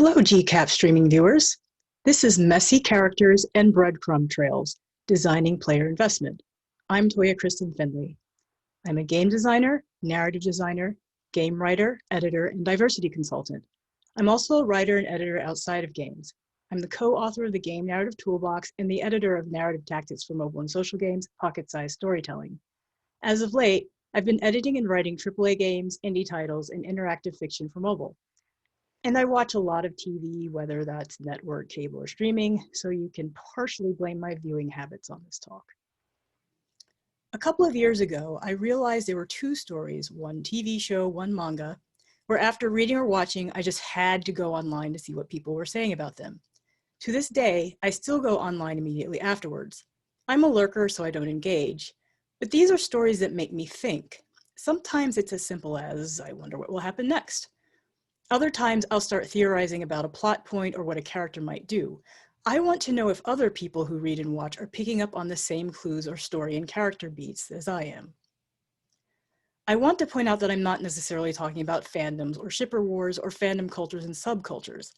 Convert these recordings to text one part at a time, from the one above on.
Hello, GCAP streaming viewers. This is Messy Characters and Breadcrumb Trails, Designing Player Investment. I'm Toiya Kristen Finley. I'm a game designer, narrative designer, game writer, editor, and diversity consultant. I'm also a writer and editor outside of games. I'm the co-author of the Game Narrative Toolbox and the editor of Narrative Tactics for Mobile and Social Games, Pocket-Sized Storytelling. As of late, I've been editing and writing AAA games, indie titles, and interactive fiction for mobile. And I watch a lot of TV, whether that's network, cable, or streaming, so you can partially blame my viewing habits on this talk. A couple of years ago, I realized there were two stories, one TV show, one manga, where after reading or watching, I just had to go online to see what people were saying about them. To this day, I still go online immediately afterwards. I'm a lurker, so I don't engage, but these are stories that make me think. Sometimes it's as simple as, I wonder what will happen next. Other times I'll start theorizing about a plot point or what a character might do. I want to know if other people who read and watch are picking up on the same clues or story and character beats as I am. I want to point out that I'm not necessarily talking about fandoms or shipper wars or fandom cultures and subcultures.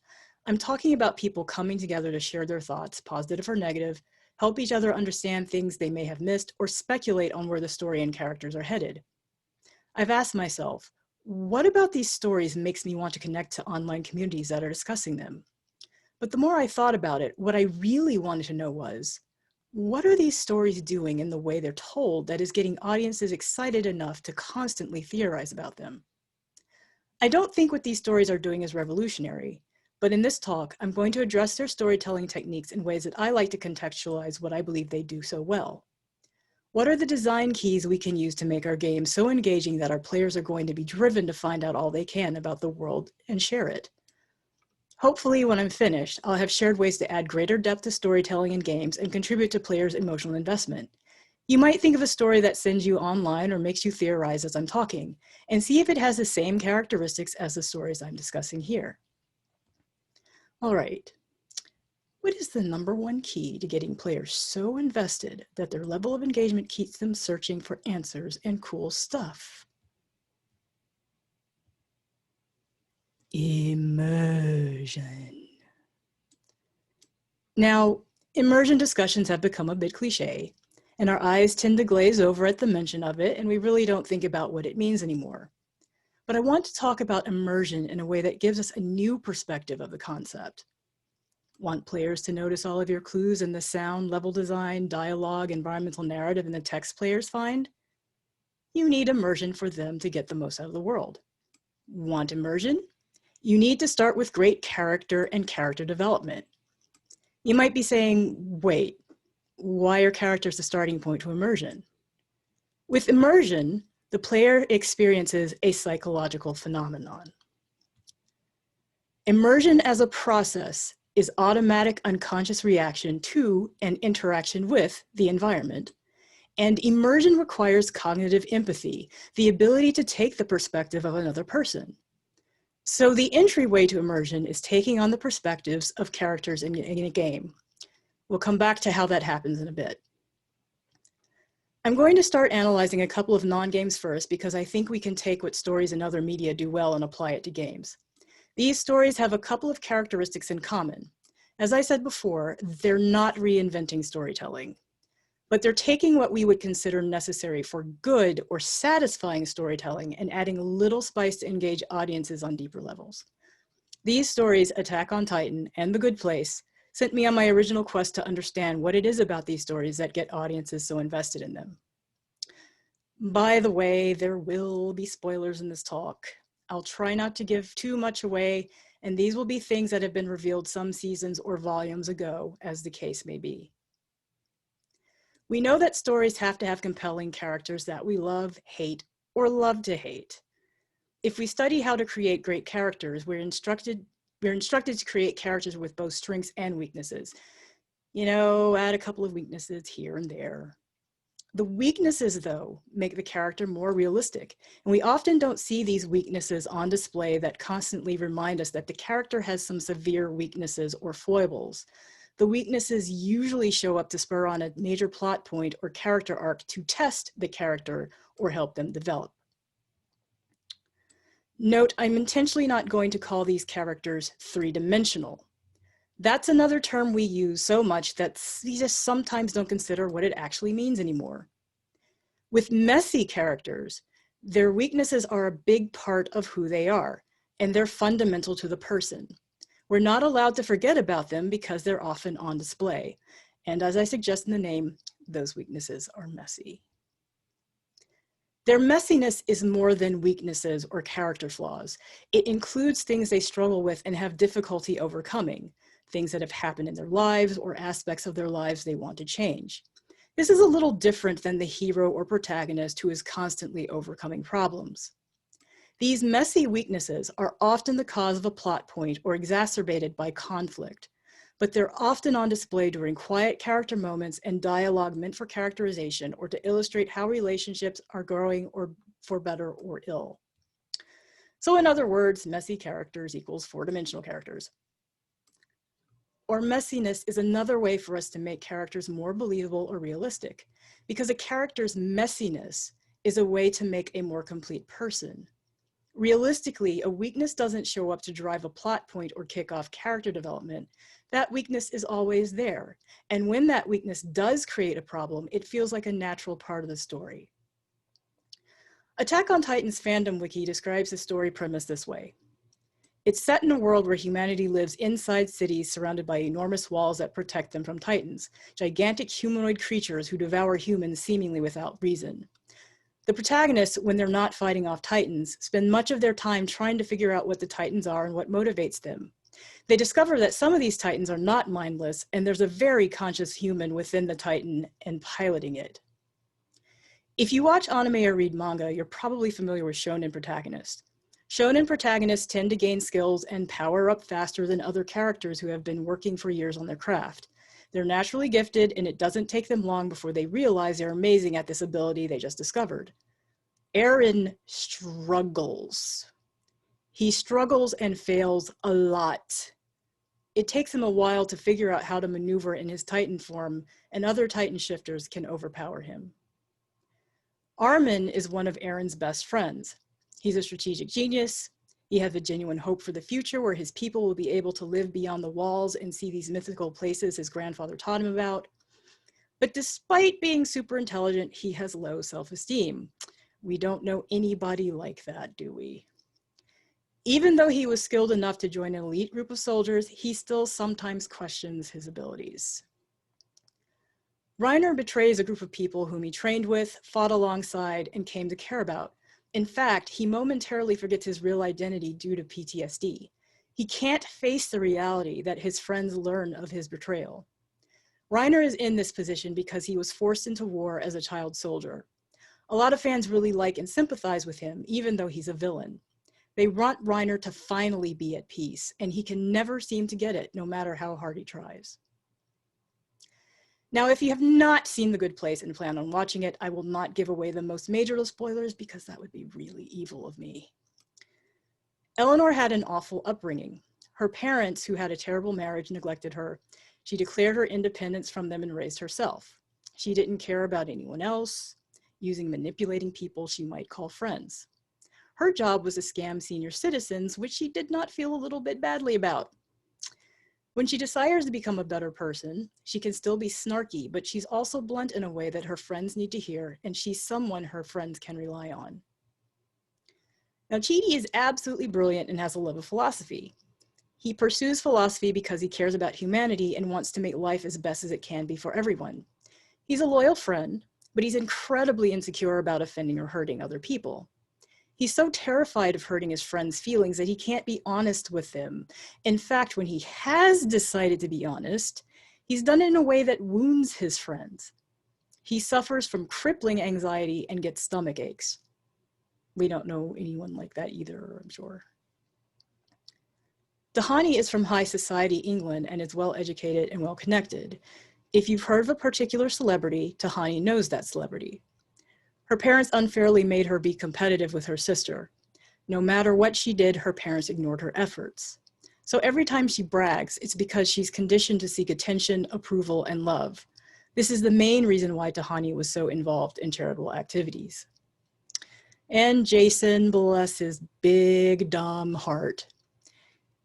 I'm talking about people coming together to share their thoughts, positive or negative, help each other understand things they may have missed, or speculate on where the story and characters are headed. I've asked myself, what about these stories makes me want to connect to online communities that are discussing them? But the more I thought about it, what I really wanted to know was, what are these stories doing in the way they're told that is getting audiences excited enough to constantly theorize about them? I don't think what these stories are doing is revolutionary, but in this talk, I'm going to address their storytelling techniques in ways that I like to contextualize what I believe they do so well. What are the design keys we can use to make our game so engaging that our players are going to be driven to find out all they can about the world and share it? Hopefully, when I'm finished, I'll have shared ways to add greater depth to storytelling in games and contribute to players' emotional investment. You might think of a story that sends you online or makes you theorize as I'm talking, and see if it has the same characteristics as the stories I'm discussing here. All right. What is the #1 key to getting players so invested that their level of engagement keeps them searching for answers and cool stuff? Immersion. Now, immersion discussions have become a bit cliche, and our eyes tend to glaze over at the mention of it, and we really don't think about what it means anymore. But I want to talk about immersion in a way that gives us a new perspective of the concept. Want players to notice all of your clues in the sound, level design, dialogue, environmental narrative, and the text players find? You need immersion for them to get the most out of the world. Want immersion? You need to start with great character and character development. You might be saying, wait, why are characters the starting point to immersion? With immersion, the player experiences a psychological phenomenon. Immersion as a process is automatic unconscious reaction to and interaction with the environment. And immersion requires cognitive empathy, the ability to take the perspective of another person. So the entryway to immersion is taking on the perspectives of characters in a game. We'll come back to how that happens in a bit. I'm going to start analyzing a couple of non-games first because I think we can take what stories and other media do well and apply it to games. These stories have a couple of characteristics in common. As I said before, they're not reinventing storytelling, but they're taking what we would consider necessary for good or satisfying storytelling and adding a little spice to engage audiences on deeper levels. These stories, Attack on Titan and The Good Place, sent me on my original quest to understand what it is about these stories that get audiences so invested in them. By the way, there will be spoilers in this talk. I'll try not to give too much away, and these will be things that have been revealed some seasons or volumes ago, as the case may be. We know that stories have to have compelling characters that we love, hate, or love to hate. If we study how to create great characters, we're instructed to create characters with both strengths and weaknesses. You know, add a couple of weaknesses here and there. The weaknesses, though, make the character more realistic, and we often don't see these weaknesses on display that constantly remind us that the character has some severe weaknesses or foibles. The weaknesses usually show up to spur on a major plot point or character arc to test the character or help them develop. Note, I'm intentionally not going to call these characters three-dimensional. That's another term we use so much that we just sometimes don't consider what it actually means anymore. With messy characters, their weaknesses are a big part of who they are, and they're fundamental to the person. We're not allowed to forget about them because they're often on display. And as I suggest in the name, those weaknesses are messy. Their messiness is more than weaknesses or character flaws. It includes things they struggle with and have difficulty overcoming, things that have happened in their lives or aspects of their lives they want to change. This is a little different than the hero or protagonist who is constantly overcoming problems. These messy weaknesses are often the cause of a plot point or exacerbated by conflict, but they're often on display during quiet character moments and dialogue meant for characterization or to illustrate how relationships are growing or for better or ill. So in other words, messy characters equals four-dimensional characters. Or messiness is another way for us to make characters more believable or realistic, because a character's messiness is a way to make a more complete person. Realistically, a weakness doesn't show up to drive a plot point or kick off character development. That weakness is always there. And when that weakness does create a problem, it feels like a natural part of the story. Attack on Titan's fandom wiki describes the story premise this way. It's set in a world where humanity lives inside cities surrounded by enormous walls that protect them from Titans, gigantic humanoid creatures who devour humans seemingly without reason. The protagonists, when they're not fighting off Titans, spend much of their time trying to figure out what the Titans are and what motivates them. They discover that some of these Titans are not mindless, and there's a very conscious human within the Titan and piloting it. If you watch anime or read manga, you're probably familiar with shonen protagonists. Shonen protagonists tend to gain skills and power up faster than other characters who have been working for years on their craft. They're naturally gifted, and it doesn't take them long before they realize they're amazing at this ability they just discovered. Eren struggles. He struggles and fails a lot. It takes him a while to figure out how to maneuver in his Titan form, and other Titan shifters can overpower him. Armin is one of Eren's best friends. He's a strategic genius. He has a genuine hope for the future where his people will be able to live beyond the walls and see these mythical places his grandfather taught him about. But despite being super intelligent, he has low self-esteem. We don't know anybody like that, do we? Even though he was skilled enough to join an elite group of soldiers, he still sometimes questions his abilities. Reiner betrays a group of people whom he trained with, fought alongside, and came to care about. In fact, he momentarily forgets his real identity due to PTSD. He can't face the reality that his friends learn of his betrayal. Reiner is in this position because he was forced into war as a child soldier. A lot of fans really like and sympathize with him, even though he's a villain. They want Reiner to finally be at peace, and he can never seem to get it, no matter how hard he tries. Now, if you have not seen The Good Place and plan on watching it, I will not give away the most major spoilers because that would be really evil of me. Eleanor had an awful upbringing. Her parents, who had a terrible marriage, neglected her. She declared her independence from them and raised herself. She didn't care about anyone else, using manipulating people she might call friends. Her job was to scam senior citizens, which she did not feel a little bit badly about. When she desires to become a better person, she can still be snarky, but she's also blunt in a way that her friends need to hear, and she's someone her friends can rely on. Now, Chidi is absolutely brilliant and has a love of philosophy. He pursues philosophy because he cares about humanity and wants to make life as best as it can be for everyone. He's a loyal friend, but he's incredibly insecure about offending or hurting other people. He's so terrified of hurting his friends' feelings that he can't be honest with them. In fact, when he has decided to be honest, he's done it in a way that wounds his friends. He suffers from crippling anxiety and gets stomach aches. We don't know anyone like that either, I'm sure. Dahani is from high society England and is well-educated and well-connected. If you've heard of a particular celebrity, Tahani knows that celebrity. Her parents unfairly made her be competitive with her sister. No matter what she did, her parents ignored her efforts. So every time she brags, it's because she's conditioned to seek attention, approval, and love. This is the main reason why Tahani was so involved in charitable activities. And Jason, bless his big, dumb heart.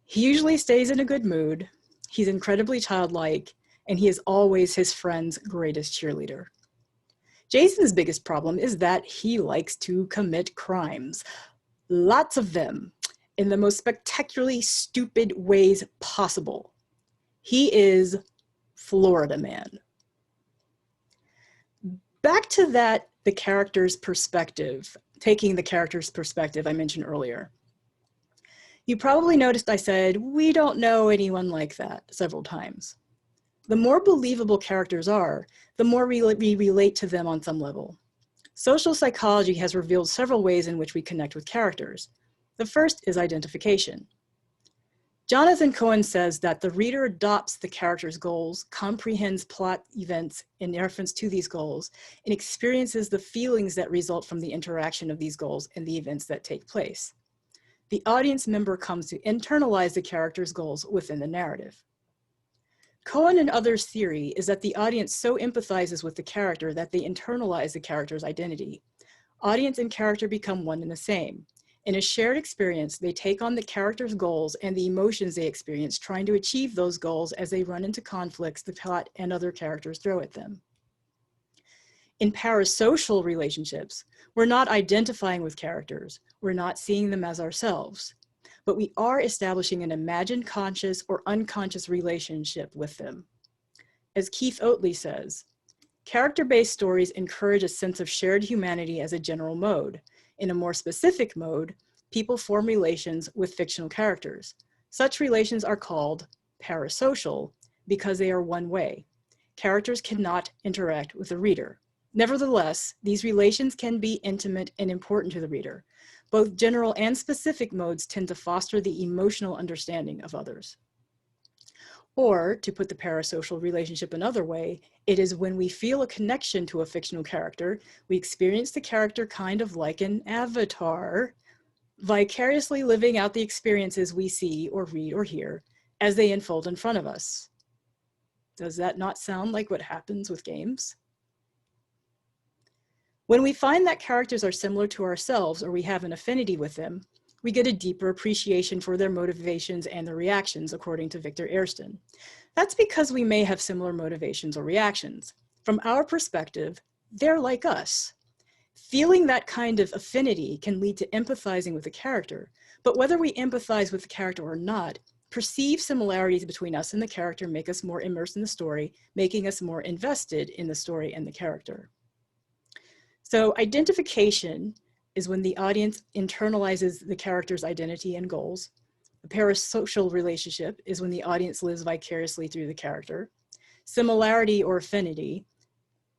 He usually stays in a good mood. He's incredibly childlike, and he is always his friend's greatest cheerleader. Jason's biggest problem is that he likes to commit crimes. Lots of them, in the most spectacularly stupid ways possible. He is Florida Man. Back to that, the character's perspective, taking the character's perspective I mentioned earlier. You probably noticed I said, we don't know anyone like that several times. The more believable characters are, the more we relate to them on some level. Social psychology has revealed several ways in which we connect with characters. The first is identification. Jonathan Cohen says that the reader adopts the character's goals, comprehends plot events in reference to these goals, and experiences the feelings that result from the interaction of these goals and the events that take place. The audience member comes to internalize the character's goals within the narrative. Cohen and others' theory is that the audience so empathizes with the character that they internalize the character's identity. Audience and character become one and the same. In a shared experience, they take on the character's goals and the emotions they experience, trying to achieve those goals as they run into conflicts the plot and other characters throw at them. In parasocial relationships, we're not identifying with characters, we're not seeing them as ourselves, but we are establishing an imagined conscious or unconscious relationship with them. As Keith Oatley says, character-based stories encourage a sense of shared humanity as a general mode. In a more specific mode, people form relations with fictional characters. Such relations are called parasocial because they are one way. Characters cannot interact with the reader. Nevertheless, these relations can be intimate and important to the reader. Both general and specific modes tend to foster the emotional understanding of others. Or, to put the parasocial relationship another way, it is when we feel a connection to a fictional character, we experience the character kind of like an avatar, vicariously living out the experiences we see or read or hear as they unfold in front of us. Does that not sound like what happens with games? When we find that characters are similar to ourselves or we have an affinity with them, we get a deeper appreciation for their motivations and their reactions, according to Victor Erston. That's because we may have similar motivations or reactions. From our perspective, they're like us. Feeling that kind of affinity can lead to empathizing with the character, but whether we empathize with the character or not, perceived similarities between us and the character make us more immersed in the story, making us more invested in the story and the character. So identification is when the audience internalizes the character's identity and goals. A parasocial relationship is when the audience lives vicariously through the character. Similarity or affinity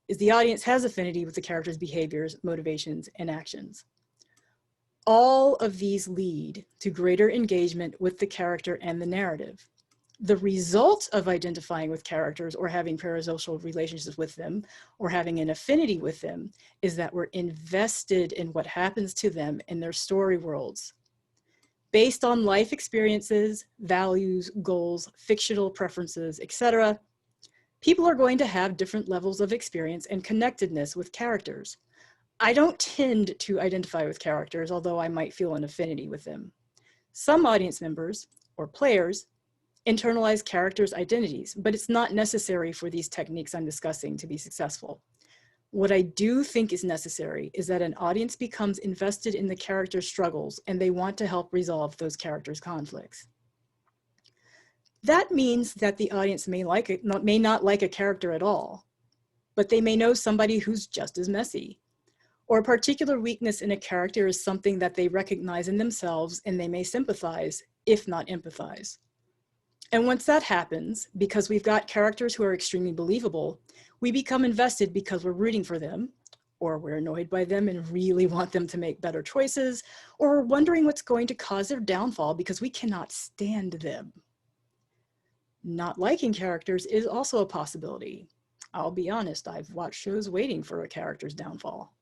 is the audience has affinity with the character's behaviors, motivations, and actions. All of these lead to greater engagement with the character and the narrative. The result of identifying with characters or having parasocial relationships with them or having an affinity with them is that we're invested in what happens to them in their story worlds. Based on life experiences, values, goals, fictional preferences, etc., people are going to have different levels of experience and connectedness with characters. I don't tend to identify with characters, although I might feel an affinity with them. Some audience members or players internalize characters' identities, but it's not necessary for these techniques I'm discussing to be successful. What I do think is necessary is that an audience becomes invested in the character's struggles and they want to help resolve those characters' conflicts. That means that the audience may not like a character at all, but they may know somebody who's just as messy. Or a particular weakness in a character is something that they recognize in themselves and they may sympathize, if not empathize. And once that happens, because we've got characters who are extremely believable, we become invested because we're rooting for them, or we're annoyed by them and really want them to make better choices, or we're wondering what's going to cause their downfall because we cannot stand them. Not liking characters is also a possibility. I'll be honest, I've watched shows waiting for a character's downfall.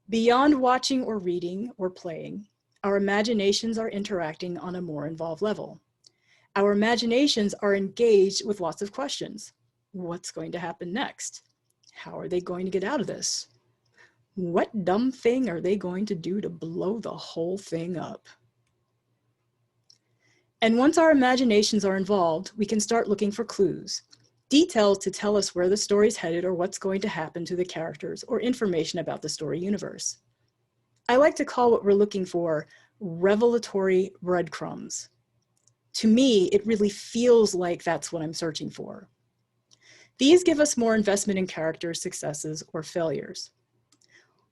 Beyond watching or reading or playing, our imaginations are interacting on a more involved level. Our imaginations are engaged with lots of questions. What's going to happen next? How are they going to get out of this? What dumb thing are they going to do to blow the whole thing up? And once our imaginations are involved, we can start looking for clues, details to tell us where the story's headed or what's going to happen to the characters or information about the story universe. I like to call what we're looking for revelatory breadcrumbs. To me, it really feels like that's what I'm searching for. These give us more investment in characters' successes or failures.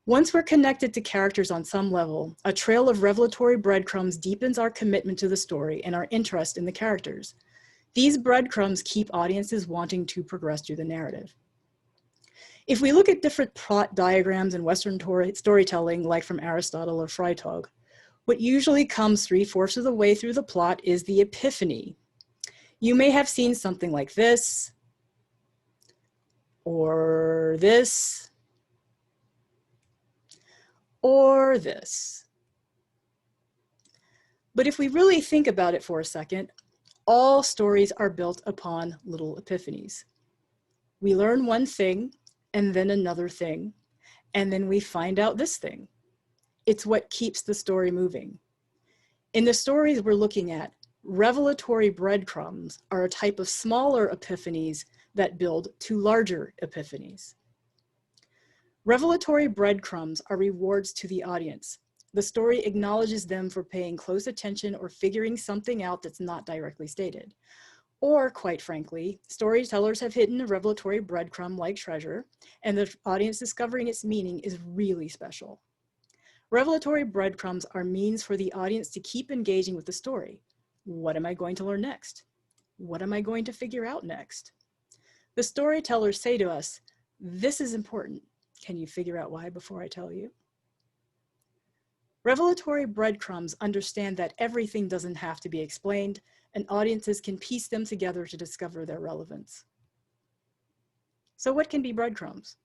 Once we're connected to characters on some level, a trail of revelatory breadcrumbs deepens our commitment to the story and our interest in the characters. These breadcrumbs keep audiences wanting to progress through the narrative. If we look at different plot diagrams in Western storytelling, like from Aristotle or Freytag, what usually comes 3/4 of the way through the plot is the epiphany. You may have seen something like this, or this, or this. But if we really think about it for a second, all stories are built upon little epiphanies. We learn one thing, and then another thing, and then we find out this thing. It's what keeps the story moving. In the stories we're looking at, revelatory breadcrumbs are a type of smaller epiphanies that build to larger epiphanies. Revelatory breadcrumbs are rewards to the audience. The story acknowledges them for paying close attention or figuring something out that's not directly stated. Or, quite frankly, storytellers have hidden a revelatory breadcrumb like treasure, and the audience discovering its meaning is really special. Revelatory breadcrumbs are means for the audience to keep engaging with the story. What am I going to learn next? What am I going to figure out next? The storytellers say to us, this is important. Can you figure out why before I tell you? Revelatory breadcrumbs understand that everything doesn't have to be explained, and audiences can piece them together to discover their relevance. So what can be breadcrumbs?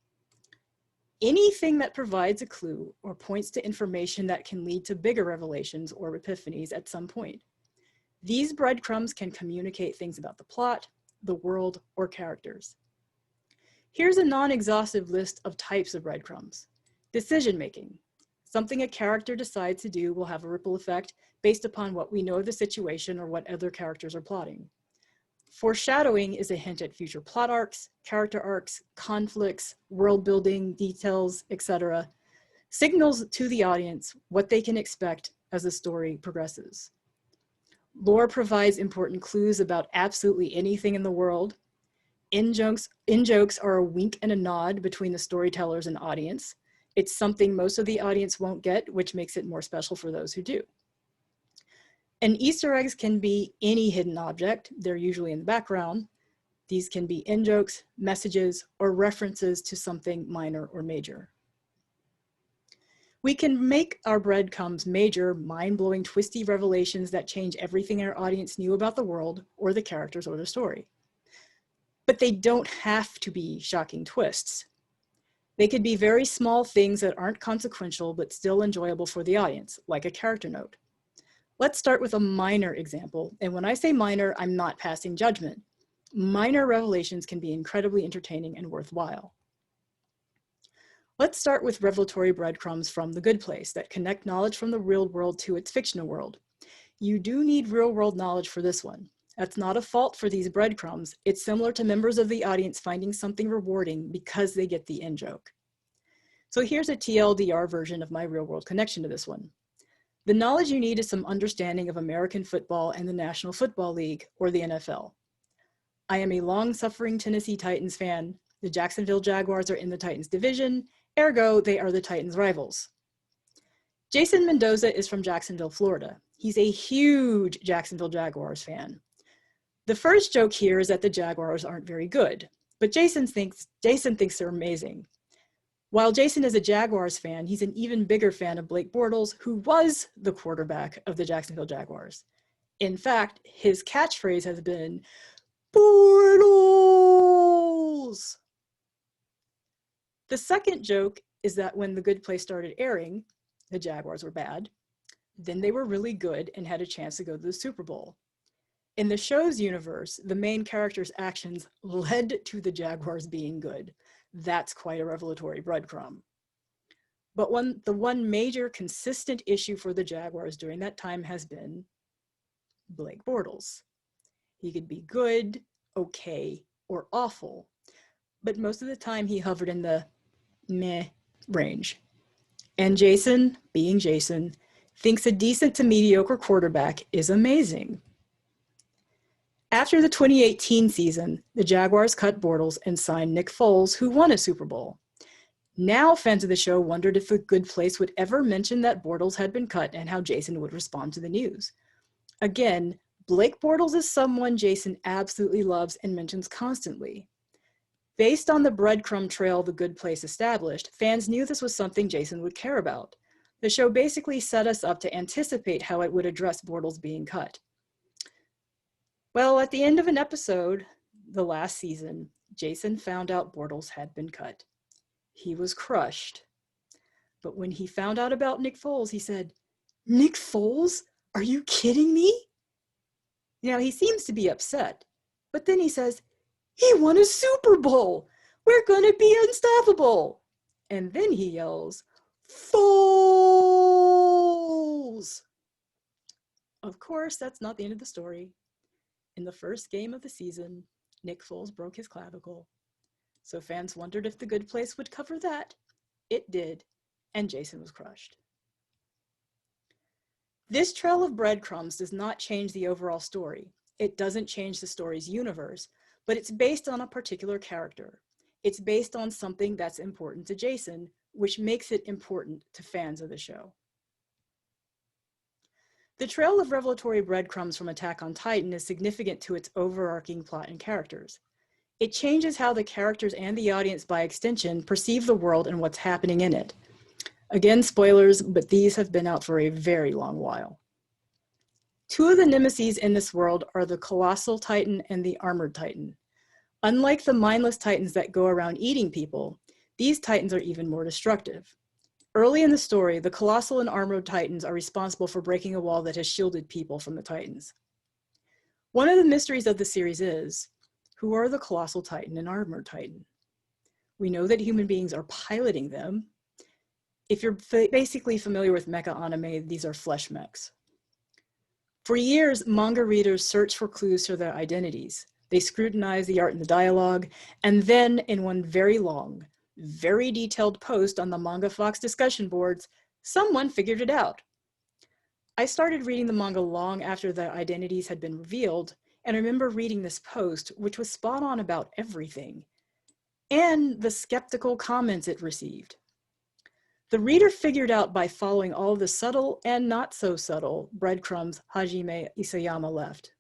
Anything that provides a clue or points to information that can lead to bigger revelations or epiphanies at some point. These breadcrumbs can communicate things about the plot, the world, or characters. Here's a non-exhaustive list of types of breadcrumbs. Decision-making. Something a character decides to do will have a ripple effect based upon what we know of the situation or what other characters are plotting. Foreshadowing is a hint at future plot arcs, character arcs, conflicts, world building, details, etc. Signals to the audience what they can expect as the story progresses. Lore provides important clues about absolutely anything in the world. In-jokes are a wink and a nod between the storytellers and audience. It's something most of the audience won't get, which makes it more special for those who do. And Easter eggs can be any hidden object. They're usually in the background. These can be in-jokes, messages, or references to something minor or major. We can make our breadcrumbs major, mind-blowing, twisty revelations that change everything our audience knew about the world or the characters or the story. But they don't have to be shocking twists. They could be very small things that aren't consequential but still enjoyable for the audience, like a character note. Let's start with a minor example, and when I say minor, I'm not passing judgment. Minor revelations can be incredibly entertaining and worthwhile. Let's start with revelatory breadcrumbs from The Good Place that connect knowledge from the real world to its fictional world. You do need real-world knowledge for this one. That's not a fault for these breadcrumbs. It's similar to members of the audience finding something rewarding because they get the in-joke. So here's a TLDR version of my real-world connection to this one. The knowledge you need is some understanding of American football and the National Football League, or the NFL. I am a long-suffering Tennessee Titans fan. The Jacksonville Jaguars are in the Titans division, ergo, they are the Titans' rivals. Jason Mendoza is from Jacksonville, Florida. He's a huge Jacksonville Jaguars fan. The first joke here is that the Jaguars aren't very good, but Jason thinks they're amazing. While Jason is a Jaguars fan, he's an even bigger fan of Blake Bortles, who was the quarterback of the Jacksonville Jaguars. In fact, his catchphrase has been, Bortles! The second joke is that when The Good Place started airing, the Jaguars were bad. Then they were really good and had a chance to go to the Super Bowl. In the show's universe, the main character's actions led to the Jaguars being good. That's quite a revelatory breadcrumb. But the one major consistent issue for the Jaguars during that time has been Blake Bortles. He could be good, okay, or awful, but most of the time he hovered in the meh range. And Jason, being Jason, thinks a decent to mediocre quarterback is amazing. After the 2018 season, the Jaguars cut Bortles and signed Nick Foles, who won a Super Bowl. Now fans of the show wondered if The Good Place would ever mention that Bortles had been cut and how Jason would respond to the news. Again, Blake Bortles is someone Jason absolutely loves and mentions constantly. Based on the breadcrumb trail The Good Place established, fans knew this was something Jason would care about. The show basically set us up to anticipate how it would address Bortles being cut. Well, at the end of an episode, the last season, Jason found out Bortles had been cut. He was crushed. But when he found out about Nick Foles, he said, "Nick Foles? Are you kidding me?" Now, he seems to be upset, but then he says, "He won a Super Bowl! We're going to be unstoppable!" And then he yells, "Foles!" Of course, that's not the end of the story. In the first game of the season, Nick Foles broke his clavicle. So fans wondered if The Good Place would cover that. It did, and Jason was crushed. This trail of breadcrumbs does not change the overall story. It doesn't change the story's universe, but it's based on a particular character. It's based on something that's important to Jason, which makes it important to fans of the show. The trail of revelatory breadcrumbs from Attack on Titan is significant to its overarching plot and characters. It changes how the characters and the audience, by extension, perceive the world and what's happening in it. Again, spoilers, but these have been out for a very long while. Two of the nemeses in this world are the Colossal Titan and the Armored Titan. Unlike the mindless Titans that go around eating people, these Titans are even more destructive. Early in the story, the Colossal and Armored Titans are responsible for breaking a wall that has shielded people from the Titans. One of the mysteries of the series is, who are the Colossal Titan and Armored Titan? We know that human beings are piloting them. If you're basically familiar with mecha anime, these are flesh mechs. For years, manga readers searched for clues to their identities. They scrutinized the art and the dialogue, and then in one very long, very detailed post on the Manga Fox discussion boards, someone figured it out. I started reading the manga long after the identities had been revealed, and I remember reading this post, which was spot on about everything, and the skeptical comments it received. The reader figured out by following all the subtle and not so subtle breadcrumbs Hajime Isayama left.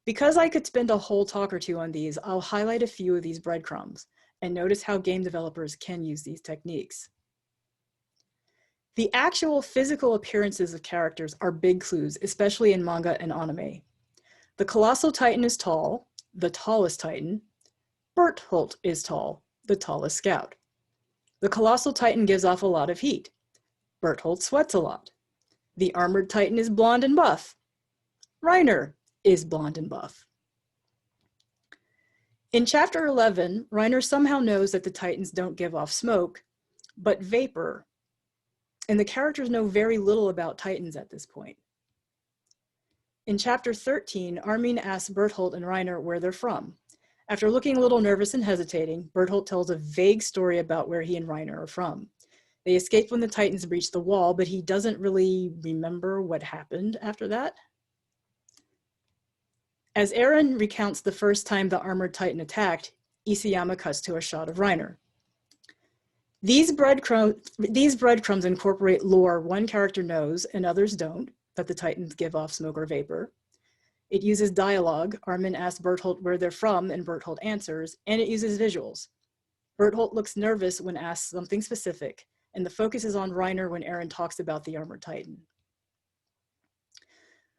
Because I could spend a whole talk or two on these, I'll highlight a few of these breadcrumbs and notice how game developers can use these techniques. The actual physical appearances of characters are big clues, especially in manga and anime. The Colossal Titan is tall, the tallest Titan. Bertholdt is tall, the tallest scout. The Colossal Titan gives off a lot of heat. Bertholdt sweats a lot. The Armored Titan is blonde and buff. Reiner is blonde and buff. In Chapter 11, Reiner somehow knows that the Titans don't give off smoke, but vapor, and the characters know very little about Titans at this point. In Chapter 13, Armin asks Bertholdt and Reiner where they're from. After looking a little nervous and hesitating, Bertholdt tells a vague story about where he and Reiner are from. They escaped when the Titans breached the wall, but he doesn't really remember what happened after that. As Eren recounts the first time the Armored Titan attacked, Isayama cuts to a shot of Reiner. These breadcrumbs incorporate lore one character knows and others don't, that the Titans give off smoke or vapor. It uses dialogue. Armin asks Bertholdt where they're from, and Bertholdt answers, and it uses visuals. Bertholdt looks nervous when asked something specific, and the focus is on Reiner when Eren talks about the Armored Titan.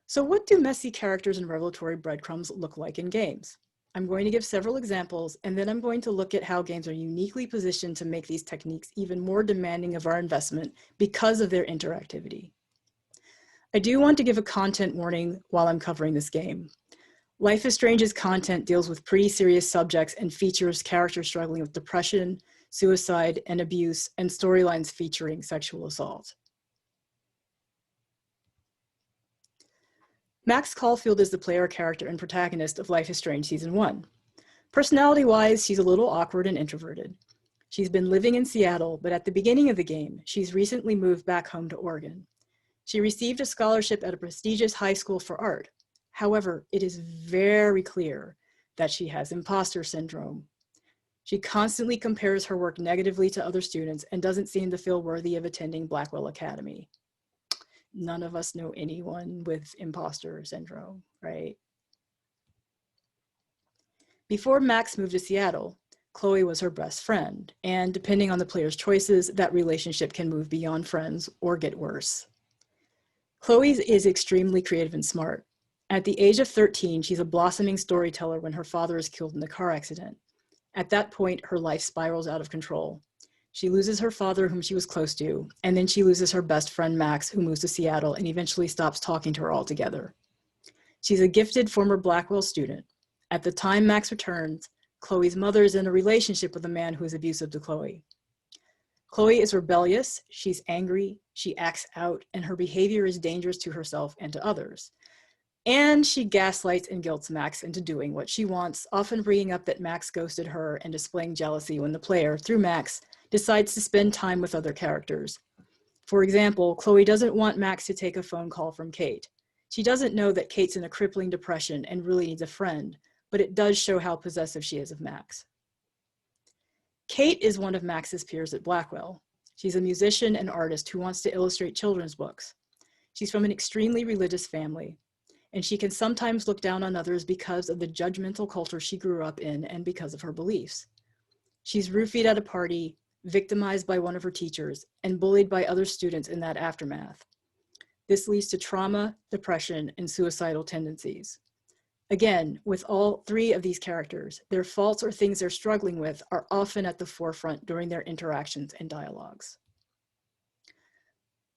So what do messy characters and revelatory breadcrumbs look like in games? I'm going to give several examples, and then I'm going to look at how games are uniquely positioned to make these techniques even more demanding of our investment because of their interactivity. I do want to give a content warning while I'm covering this game. Life is Strange's content deals with pretty serious subjects and features characters struggling with depression, suicide, and abuse, and storylines featuring sexual assault. Max Caulfield is the player character and protagonist of Life is Strange Season 1. Personality-wise, she's a little awkward and introverted. She's been living in Seattle, but at the beginning of the game, she's recently moved back home to Oregon. She received a scholarship at a prestigious high school for art. However, it is very clear that she has imposter syndrome. She constantly compares her work negatively to other students and doesn't seem to feel worthy of attending Blackwell Academy. None of us know anyone with imposter syndrome, right? Before Max moved to Seattle, Chloe was her best friend, and depending on the player's choices, that relationship can move beyond friends or get worse. Chloe is extremely creative and smart. At the age of 13, she's a blossoming storyteller when her father is killed in a car accident. At that point, her life spirals out of control. She loses her father, whom she was close to, and then she loses her best friend, Max, who moves to Seattle and eventually stops talking to her altogether. She's a gifted former Blackwell student. At the time Max returns, Chloe's mother is in a relationship with a man who is abusive to Chloe. Chloe is rebellious, she's angry, she acts out, and her behavior is dangerous to herself and to others. And she gaslights and guilts Max into doing what she wants, often bringing up that Max ghosted her and displaying jealousy when the player, through Max, decides to spend time with other characters. For example, Chloe doesn't want Max to take a phone call from Kate. She doesn't know that Kate's in a crippling depression and really needs a friend, but it does show how possessive she is of Max. Kate is one of Max's peers at Blackwell. She's a musician and artist who wants to illustrate children's books. She's from an extremely religious family, and she can sometimes look down on others because of the judgmental culture she grew up in and because of her beliefs. She's roofied at a party, victimized by one of her teachers, and bullied by other students in that aftermath. This leads to trauma, depression, and suicidal tendencies. Again, with all three of these characters, their faults or things they're struggling with are often at the forefront during their interactions and dialogues.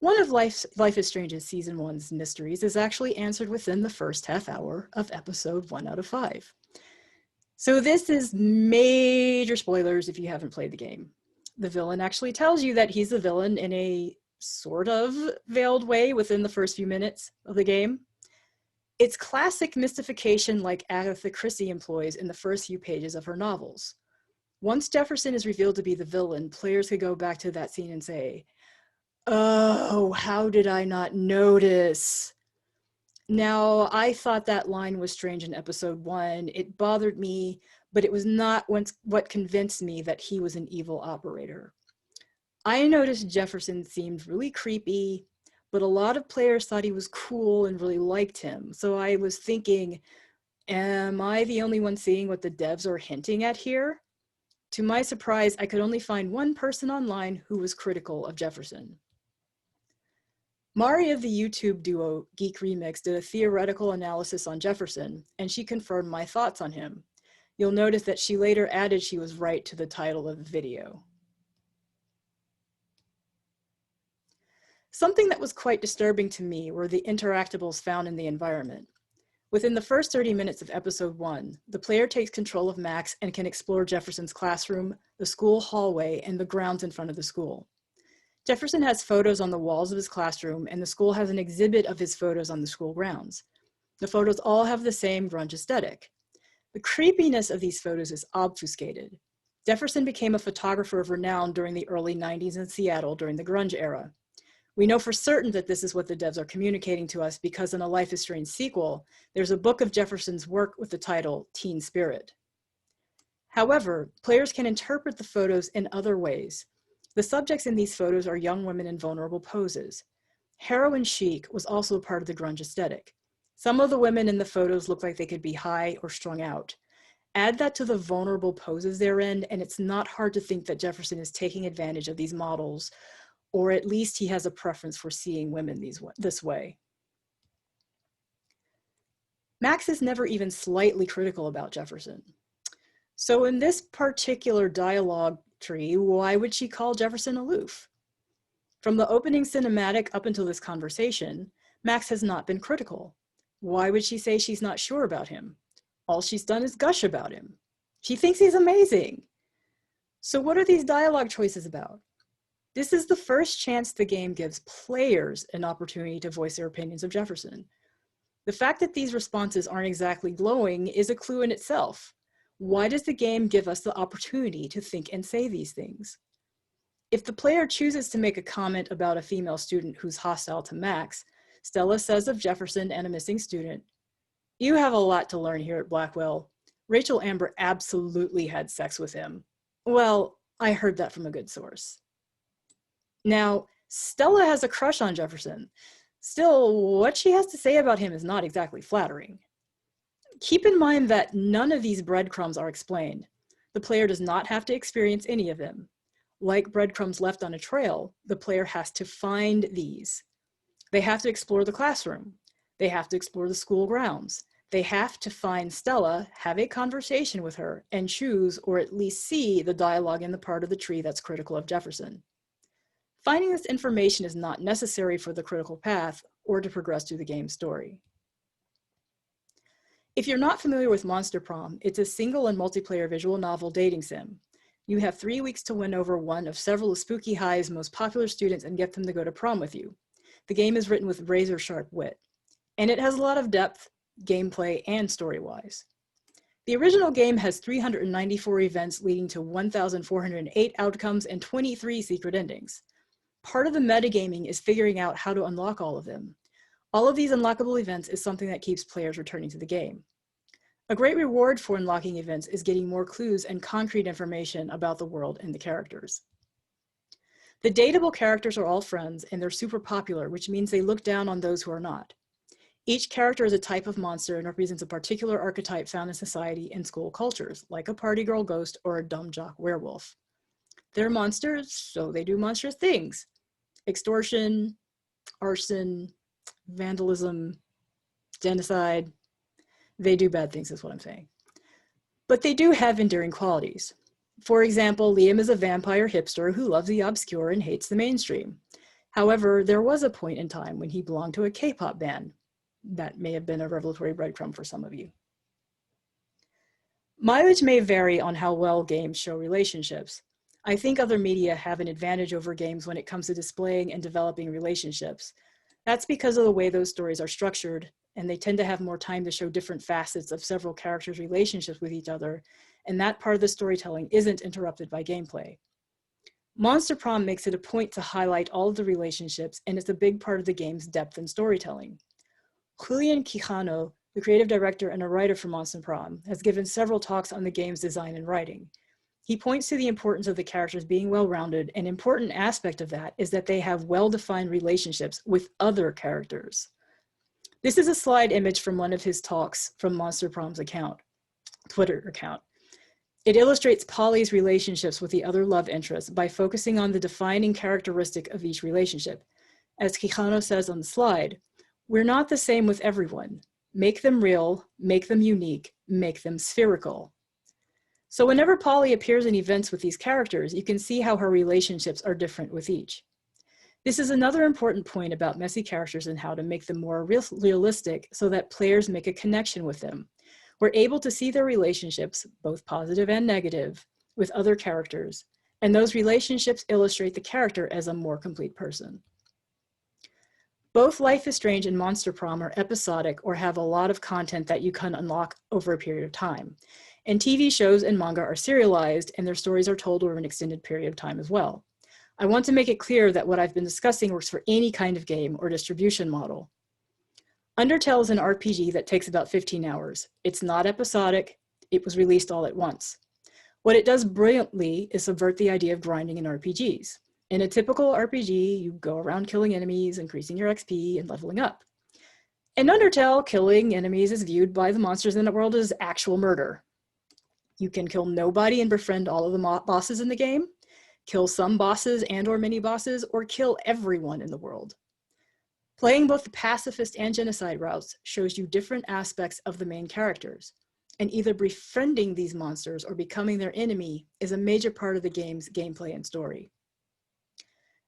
One of Life is Strange's Season 1's mysteries is actually answered within the first half hour of episode 1 out of 5. So this is major spoilers if you haven't played the game. The villain actually tells you that he's the villain in a sort of veiled way within the first few minutes of the game. It's classic mystification like Agatha Christie employs in the first few pages of her novels. Once Jefferson is revealed to be the villain, players could go back to that scene and say, "Oh, how did I not notice?" Now, I thought that line was strange in episode 1. It bothered me, but it was not what convinced me that he was an evil operator. I noticed Jefferson seemed really creepy, but a lot of players thought he was cool and really liked him. So I was thinking, am I the only one seeing what the devs are hinting at here? To my surprise, I could only find one person online who was critical of Jefferson. Mari of the YouTube duo Geek Remix did a theoretical analysis on Jefferson, and she confirmed my thoughts on him. You'll notice that she later added she was right to the title of the video. Something that was quite disturbing to me were the interactables found in the environment. Within the first 30 minutes of episode 1, the player takes control of Max and can explore Jefferson's classroom, the school hallway, and the grounds in front of the school. Jefferson has photos on the walls of his classroom, and the school has an exhibit of his photos on the school grounds. The photos all have the same grunge aesthetic. The creepiness of these photos is obfuscated. Jefferson became a photographer of renown during the early 90s in Seattle during the grunge era. We know for certain that this is what the devs are communicating to us because in a Life is Strange sequel, there's a book of Jefferson's work with the title Teen Spirit. However, players can interpret the photos in other ways. The subjects in these photos are young women in vulnerable poses. Heroin chic was also a part of the grunge aesthetic. Some of the women in the photos look like they could be high or strung out. Add that to the vulnerable poses they're in, and it's not hard to think that Jefferson is taking advantage of these models, or at least he has a preference for seeing women this way. Max is never even slightly critical about Jefferson. So in this particular dialogue tree, why would she call Jefferson aloof? From the opening cinematic up until this conversation, Max has not been critical. Why would she say she's not sure about him? All she's done is gush about him. She thinks he's amazing. So what are these dialogue choices about? This is the first chance the game gives players an opportunity to voice their opinions of Jefferson. The fact that these responses aren't exactly glowing is a clue in itself. Why does the game give us the opportunity to think and say these things? If the player chooses to make a comment about a female student who's hostile to Max, Stella says of Jefferson and a missing student, "You have a lot to learn here at Blackwell. Rachel Amber absolutely had sex with him." Well, I heard that from a good source. Now, Stella has a crush on Jefferson. Still, what she has to say about him is not exactly flattering. Keep in mind that none of these breadcrumbs are explained. The player does not have to experience any of them. Like breadcrumbs left on a trail, the player has to find these. They have to explore the classroom. They have to explore the school grounds. They have to find Stella, have a conversation with her, and choose or at least see the dialogue in the part of the tree that's critical of Jefferson. Finding this information is not necessary for the critical path or to progress through the game's story. If you're not familiar with Monster Prom, it's a single and multiplayer visual novel dating sim. You have 3 weeks to win over one of several of Spooky High's most popular students and get them to go to prom with you. The game is written with razor-sharp wit, and it has a lot of depth, gameplay, and story-wise. The original game has 394 events leading to 1,408 outcomes and 23 secret endings. Part of the metagaming is figuring out how to unlock all of them. All of these unlockable events is something that keeps players returning to the game. A great reward for unlocking events is getting more clues and concrete information about the world and the characters. The dateable characters are all friends, and they're super popular, which means they look down on those who are not. Each character is a type of monster and represents a particular archetype found in society and school cultures, like a party girl ghost or a dumb jock werewolf. They're monsters, so they do monstrous things. Extortion, arson, vandalism, genocide. They do bad things, is what I'm saying. But they do have enduring qualities. For example, Liam is a vampire hipster who loves the obscure and hates the mainstream. However, there was a point in time when he belonged to a K-pop band. That may have been a revelatory breadcrumb for some of you. Mileage may vary on how well games show relationships. I think other media have an advantage over games when it comes to displaying and developing relationships. That's because of the way those stories are structured, and they tend to have more time to show different facets of several characters' relationships with each other, and that part of the storytelling isn't interrupted by gameplay. Monster Prom makes it a point to highlight all of the relationships, and it's a big part of the game's depth and storytelling. Julian Quijano, the creative director and a writer for Monster Prom, has given several talks on the game's design and writing. He points to the importance of the characters being well-rounded. An important aspect of that is that they have well-defined relationships with other characters. This is a slide image from one of his talks from Monster Prom's Twitter account. It illustrates Polly's relationships with the other love interests by focusing on the defining characteristic of each relationship. As Quijano says on the slide, "We're not the same with everyone. Make them real, make them unique, make them spherical." So whenever Polly appears in events with these characters, you can see how her relationships are different with each. This is another important point about messy characters and how to make them more realistic so that players make a connection with them. We're able to see their relationships, both positive and negative, with other characters, and those relationships illustrate the character as a more complete person. Both Life is Strange and Monster Prom are episodic or have a lot of content that you can unlock over a period of time. And TV shows and manga are serialized, and their stories are told over an extended period of time as well. I want to make it clear that what I've been discussing works for any kind of game or distribution model. Undertale is an RPG that takes about 15 hours. It's not episodic. It was released all at once. What it does brilliantly is subvert the idea of grinding in RPGs. In a typical RPG, you go around killing enemies, increasing your XP, and leveling up. In Undertale, killing enemies is viewed by the monsters in the world as actual murder. You can kill nobody and befriend all of the bosses in the game, kill some bosses and or mini-bosses, or kill everyone in the world. Playing both the pacifist and genocide routes shows you different aspects of the main characters, and either befriending these monsters or becoming their enemy is a major part of the game's gameplay and story.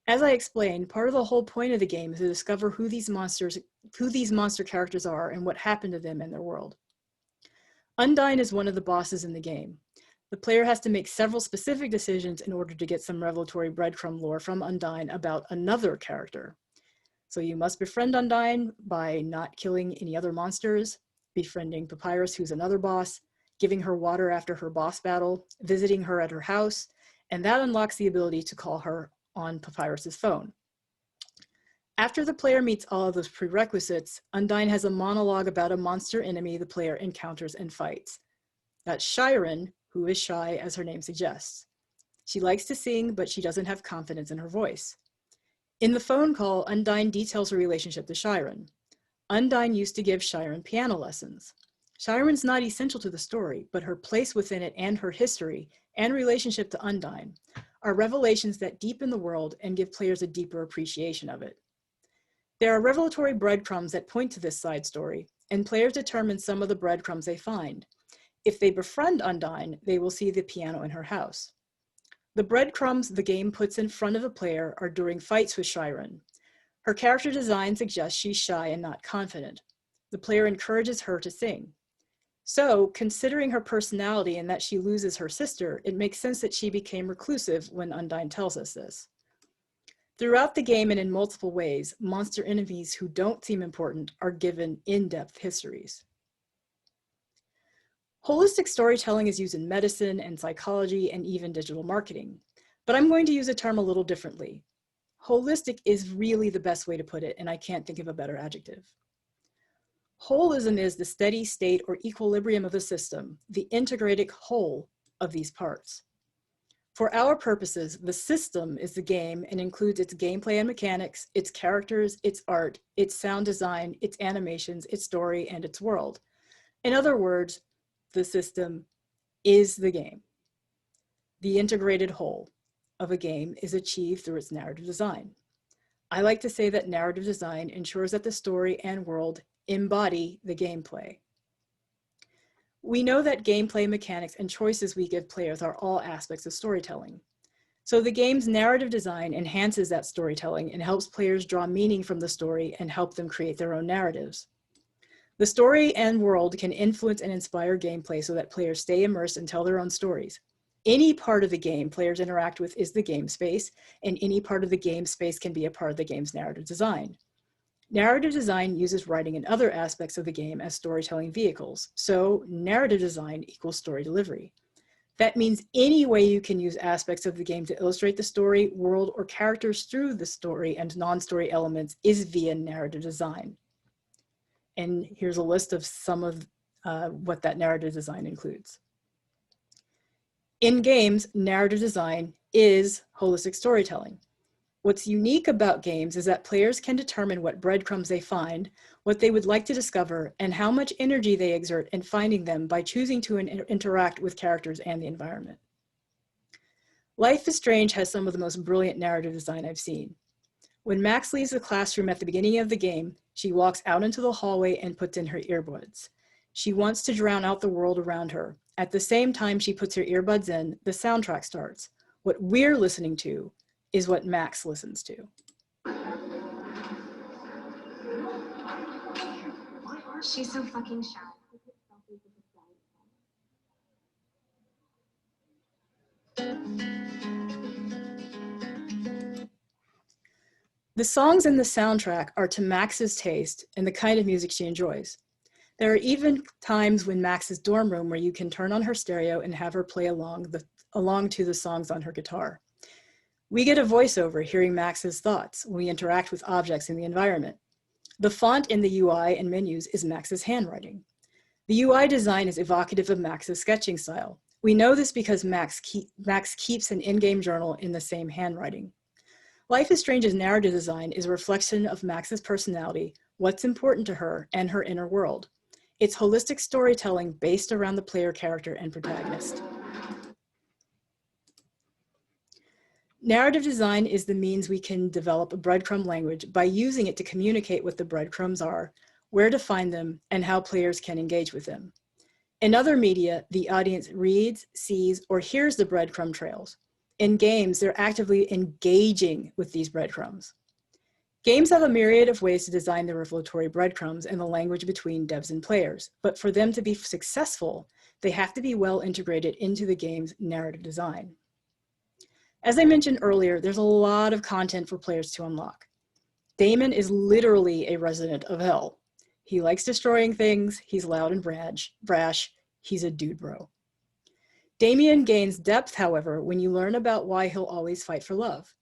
As I explained, part of the whole point of the game is to discover who these monster characters are and what happened to them in their world. Undyne is one of the bosses in the game. The player has to make several specific decisions in order to get some revelatory breadcrumb lore from Undyne about another character. So you must befriend Undyne by not killing any other monsters, befriending Papyrus, who's another boss, giving her water after her boss battle, visiting her at her house, and that unlocks the ability to call her on Papyrus's phone. After the player meets all of those prerequisites, Undyne has a monologue about a monster enemy the player encounters and fights. That's Shiren, who is shy, as her name suggests. She likes to sing, but she doesn't have confidence in her voice. In the phone call, Undyne details her relationship to Shiren. Undyne used to give Shiren piano lessons. Shiren's not essential to the story, but her place within it and her history and relationship to Undyne are revelations that deepen the world and give players a deeper appreciation of it. There are revelatory breadcrumbs that point to this side story, and players determine some of the breadcrumbs they find. If they befriend Undyne, they will see the piano in her house. The breadcrumbs the game puts in front of the player are during fights with Shiren. Her character design suggests she's shy and not confident. The player encourages her to sing. So, considering her personality and that she loses her sister, it makes sense that she became reclusive when Undyne tells us this. Throughout the game and in multiple ways, monster enemies who don't seem important are given in-depth histories. Holistic storytelling is used in medicine and psychology and even digital marketing, but I'm going to use a term a little differently. Holistic is really the best way to put it, and I can't think of a better adjective. Holism is the steady state or equilibrium of the system, the integrated whole of these parts. For our purposes, the system is the game and includes its gameplay and mechanics, its characters, its art, its sound design, its animations, its story, and its world. In other words, the system is the game. The integrated whole of a game is achieved through its narrative design. I like to say that narrative design ensures that the story and world embody the gameplay. We know that gameplay mechanics and choices we give players are all aspects of storytelling. So the game's narrative design enhances that storytelling and helps players draw meaning from the story and help them create their own narratives. The story and world can influence and inspire gameplay so that players stay immersed and tell their own stories. Any part of the game players interact with is the game space, and any part of the game space can be a part of the game's narrative design. Narrative design uses writing and other aspects of the game as storytelling vehicles, so narrative design equals story delivery. That means any way you can use aspects of the game to illustrate the story, world, or characters through the story and non-story elements is via narrative design. And here's a list of some of what that narrative design includes. In games, narrative design is holistic storytelling. What's unique about games is that players can determine what breadcrumbs they find, what they would like to discover, and how much energy they exert in finding them by choosing to interact with characters and the environment. Life is Strange has some of the most brilliant narrative design I've seen. When Max leaves the classroom at the beginning of the game, she walks out into the hallway and puts in her earbuds. She wants to drown out the world around her. At the same time she puts her earbuds in, the soundtrack starts. What we're listening to is what Max listens to. She's so fucking shy. The songs in the soundtrack are to Max's taste and the kind of music she enjoys. There are even times when Max's dorm room where you can turn on her stereo and have her play along to the songs on her guitar. We get a voiceover hearing Max's thoughts when we interact with objects in the environment. The font in the UI and menus is Max's handwriting. The UI design is evocative of Max's sketching style. We know this because Max keeps an in-game journal in the same handwriting. Life is Strange's narrative design is a reflection of Max's personality, what's important to her, and her inner world. It's holistic storytelling based around the player character and protagonist. Narrative design is the means we can develop a breadcrumb language by using it to communicate what the breadcrumbs are, where to find them, and how players can engage with them. In other media, the audience reads, sees, or hears the breadcrumb trails. In games, they're actively engaging with these breadcrumbs. Games have a myriad of ways to design the revelatory breadcrumbs and the language between devs and players, but for them to be successful, they have to be well integrated into the game's narrative design. As I mentioned earlier, there's a lot of content for players to unlock. Damon is literally a resident of hell. He likes destroying things, he's loud and brash, he's a dude bro. Damien gains depth, however, when you learn about why he'll always fight for love.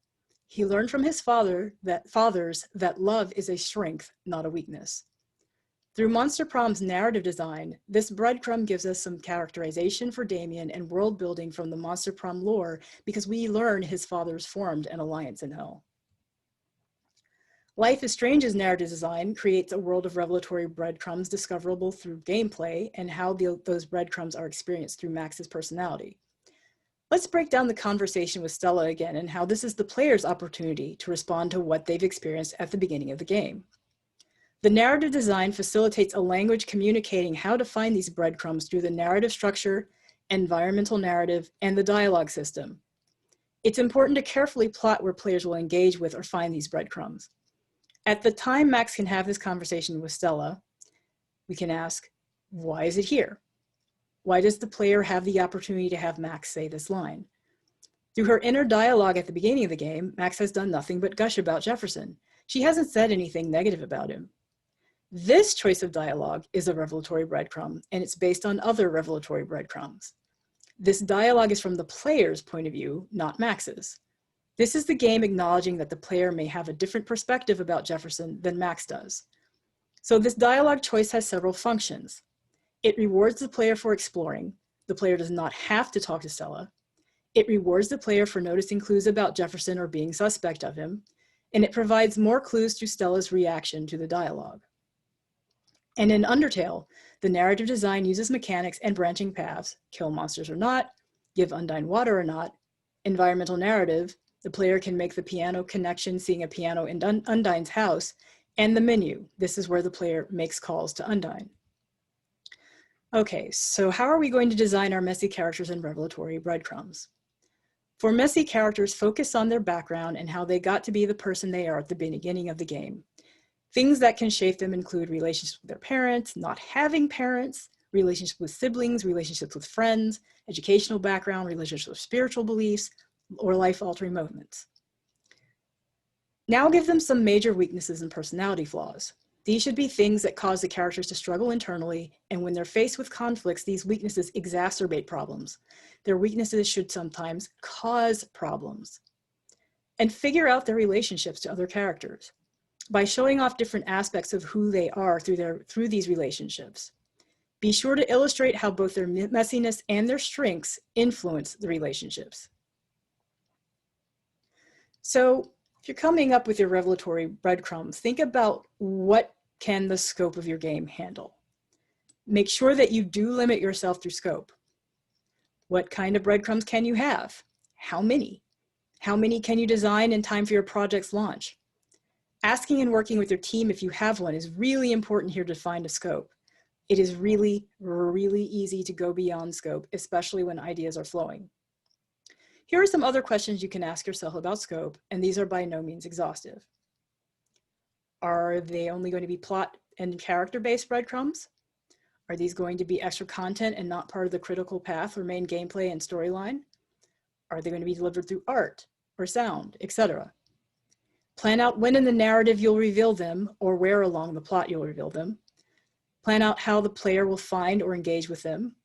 He learned from his fathers that love is a strength, not a weakness. Through Monster Prom's narrative design, this breadcrumb gives us some characterization for Damien and world building from the Monster Prom lore because we learn his fathers formed an alliance in hell. Life is Strange's narrative design creates a world of revelatory breadcrumbs discoverable through gameplay and how those breadcrumbs are experienced through Max's personality. Let's break down the conversation with Stella again and how this is the player's opportunity to respond to what they've experienced at the beginning of the game. The narrative design facilitates a language communicating how to find these breadcrumbs through the narrative structure, environmental narrative, and the dialogue system. It's important to carefully plot where players will engage with or find these breadcrumbs. At the time Max can have this conversation with Stella, we can ask, why is it here? Why does the player have the opportunity to have Max say this line? Through her inner dialogue at the beginning of the game, Max has done nothing but gush about Jefferson. She hasn't said anything negative about him. This choice of dialogue is a revelatory breadcrumb, and it's based on other revelatory breadcrumbs. This dialogue is from the player's point of view, not Max's. This is the game acknowledging that the player may have a different perspective about Jefferson than Max does. So this dialogue choice has several functions. It rewards the player for exploring. The player does not have to talk to Stella. It rewards the player for noticing clues about Jefferson or being suspect of him. And it provides more clues through Stella's reaction to the dialogue. And in Undertale, the narrative design uses mechanics and branching paths, kill monsters or not, give Undyne water or not, environmental narrative, the player can make the piano connection seeing a piano in Undyne's house, and the menu, this is where the player makes calls to Undyne. Okay, so how are we going to design our messy characters and revelatory breadcrumbs? For messy characters, focus on their background and how they got to be the person they are at the beginning of the game. Things that can shape them include relationships with their parents, not having parents, relationships with siblings, relationships with friends, educational background, relationships with spiritual beliefs, or life-altering moments. Now give them some major weaknesses and personality flaws. These should be things that cause the characters to struggle internally, and when they're faced with conflicts, these weaknesses exacerbate problems. Their weaknesses should sometimes cause problems. And figure out their relationships to other characters by showing off different aspects of who they are through these relationships. Be sure to illustrate how both their messiness and their strengths influence the relationships. So, if you're coming up with your revelatory breadcrumbs, think about what can the scope of your game handle. Make sure that you do limit yourself through scope. What kind of breadcrumbs can you have? How many? How many can you design in time for your project's launch? Asking and working with your team if you have one is really important here to find a scope. It is really, really easy to go beyond scope, especially when ideas are flowing. Here are some other questions you can ask yourself about scope, and these are by no means exhaustive. Are they only going to be plot and character-based breadcrumbs? Are these going to be extra content and not part of the critical path or main gameplay and storyline? Are they going to be delivered through art or sound, etc.? Plan out when in the narrative you'll reveal them or where along the plot you'll reveal them. Plan out how the player will find or engage with them.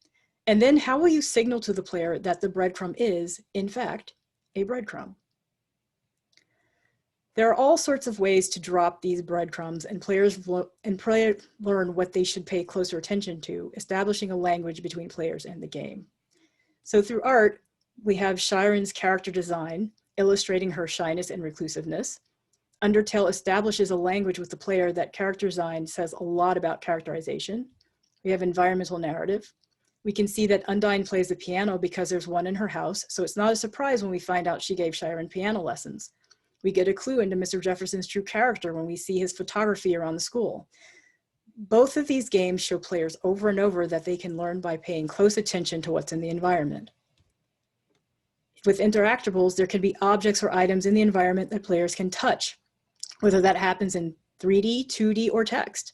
And then how will you signal to the player that the breadcrumb is, in fact, a breadcrumb? There are all sorts of ways to drop these breadcrumbs, and players learn what they should pay closer attention to, establishing a language between players and the game. So through art, we have Shiren's character design, illustrating her shyness and reclusiveness. Undertale establishes a language with the player that character design says a lot about characterization. We have environmental narrative. We can see that Undyne plays the piano because there's one in her house, so it's not a surprise when we find out she gave Shiren piano lessons. We get a clue into Mr. Jefferson's true character when we see his photography around the school. Both of these games show players over and over that they can learn by paying close attention to what's in the environment. With interactables, there can be objects or items in the environment that players can touch. whether that happens in 3D, 2D, or text.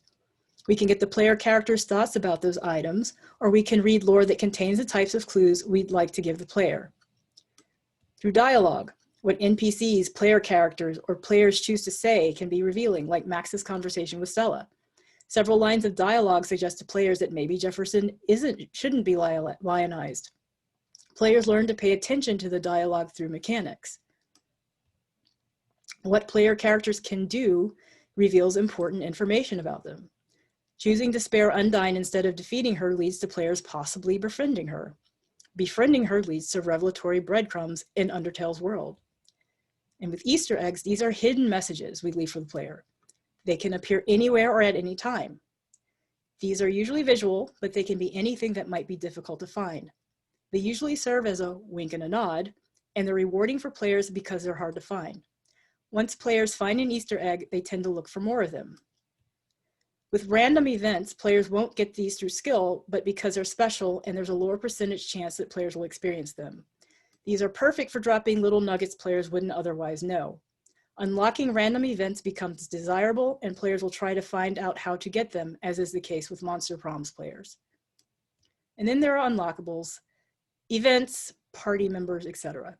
We can get the player character's thoughts about those items, or we can read lore that contains the types of clues we'd like to give the player. Through dialogue, what NPCs, player characters, or players choose to say can be revealing, like Max's conversation with Stella. Several lines of dialogue suggest to players that maybe Jefferson shouldn't be lionized. Players learn to pay attention to the dialogue through mechanics. What player characters can do reveals important information about them. Choosing to spare Undyne instead of defeating her leads to players possibly befriending her. Befriending her leads to revelatory breadcrumbs in Undertale's world. And with Easter eggs, these are hidden messages we leave for the player. They can appear anywhere or at any time. These are usually visual, but they can be anything that might be difficult to find. They usually serve as a wink and a nod, and they're rewarding for players because they're hard to find. Once players find an Easter egg, they tend to look for more of them. With random events, players won't get these through skill, but because they're special and there's a lower percentage chance that players will experience them. These are perfect for dropping little nuggets players wouldn't otherwise know. Unlocking random events becomes desirable, and players will try to find out how to get them, as is the case with Monster Proms players. And then there are unlockables, events, party members, etc.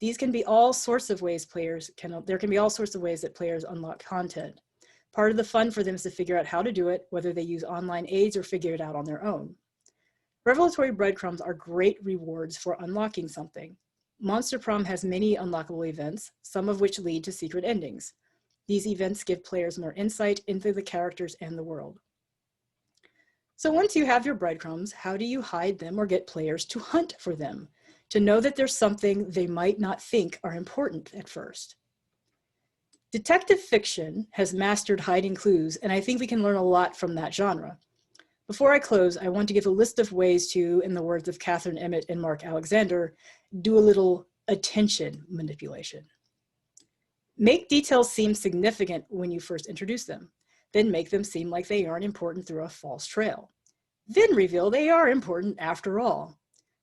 These can be all sorts of ways there can be all sorts of ways that players unlock content. Part of the fun for them is to figure out how to do it, whether they use online aids or figure it out on their own. Revelatory breadcrumbs are great rewards for unlocking something. Monster Prom has many unlockable events, some of which lead to secret endings. These events give players more insight into the characters and the world. So once you have your breadcrumbs, how do you hide them or get players to hunt for them, to know that there's something they might not think are important at first? Detective fiction has mastered hiding clues, and I think we can learn a lot from that genre. Before I close, I want to give a list of ways to, in the words of Catherine Emmett and Mark Alexander, do a little attention manipulation. Make details seem significant when you first introduce them, then make them seem like they aren't important through a false trail. Then reveal they are important after all.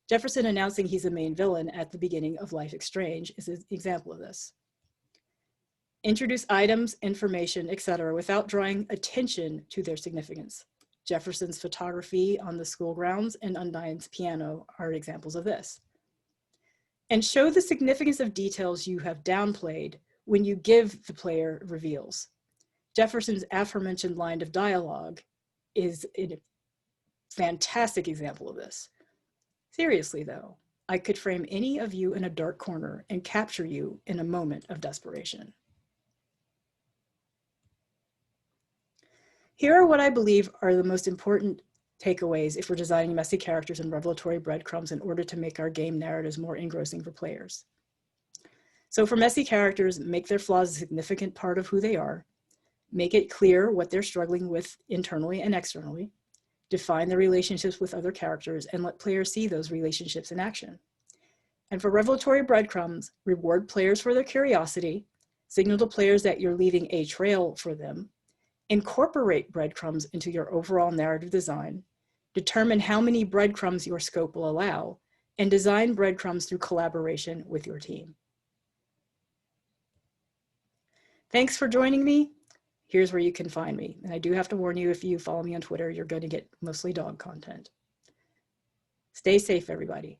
Jefferson announcing he's the main villain at the beginning of Life is Strange is an example of this. Introduce items, information, etc. without drawing attention to their significance. Jefferson's photography on the school grounds and Undyne's piano are examples of this. And show the significance of details you have downplayed when you give the player reveals. Jefferson's aforementioned line of dialogue is a fantastic example of this. Seriously though, I could frame any of you in a dark corner and capture you in a moment of desperation. Here are what I believe are the most important takeaways if we're designing messy characters and revelatory breadcrumbs in order to make our game narratives more engrossing for players. So for messy characters, make their flaws a significant part of who they are. Make it clear what they're struggling with internally and externally. Define the relationships with other characters and let players see those relationships in action. And for revelatory breadcrumbs, reward players for their curiosity, signal to players that you're leaving a trail for them, incorporate breadcrumbs into your overall narrative design, determine how many breadcrumbs your scope will allow, and design breadcrumbs through collaboration with your team. Thanks for joining me. Here's where you can find me. And I do have to warn you, if you follow me on Twitter, you're going to get mostly dog content. Stay safe, everybody.